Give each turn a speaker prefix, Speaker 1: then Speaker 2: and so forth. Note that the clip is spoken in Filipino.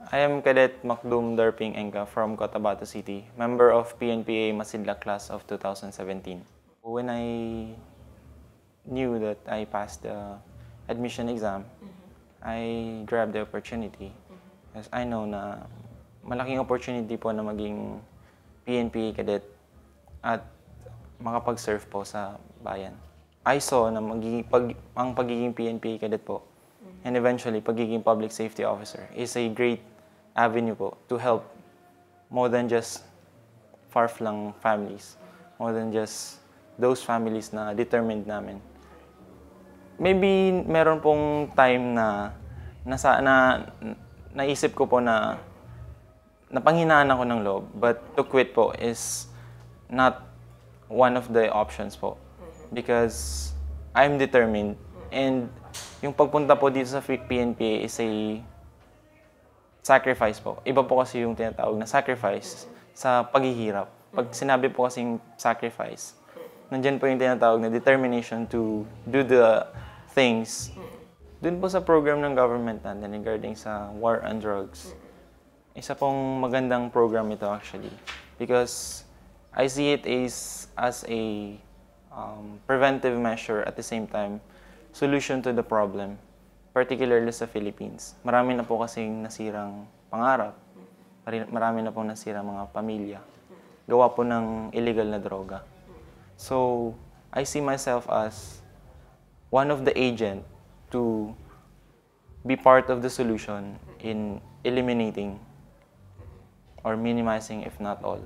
Speaker 1: I am Cadet Macdum Darping Engka from Cotabato City, member of PNPA Masinloc class of 2017. When I knew that I passed the admission exam, I grabbed the opportunity. Because I know na malaking opportunity po na maging PNPA cadet at makapag-serve po sa bayan. I saw na ang pagiging PNPA cadet po and eventually pagiging public safety officer is a great avenue po to help more than just far-flung families, more than just those families na determined namin. Maybe meron pong time na naisip ko po na napanghinaan ako ng loob, but to quit po is not one of the options po. Because I'm determined and yung pagpunta po dito sa PNPA is a sacrifice po. Iba po kasi yung tinatawag na sacrifice sa paghihirap. Pag sinabi po kasing sacrifice, nandyan po yung tinatawag na determination to do the things. Dun po sa program ng government natin regarding sa war on drugs, isa pong magandang program ito actually. Because I see it as a preventive measure at the same time, solution to the problem, particularly sa Philippines. Marami na po kasing nasirang pangarap, marami na po nasirang mga pamilya, gawa po ng illegal na droga. So, I see myself as one of the agent to be part of the solution in eliminating or minimizing, if not all,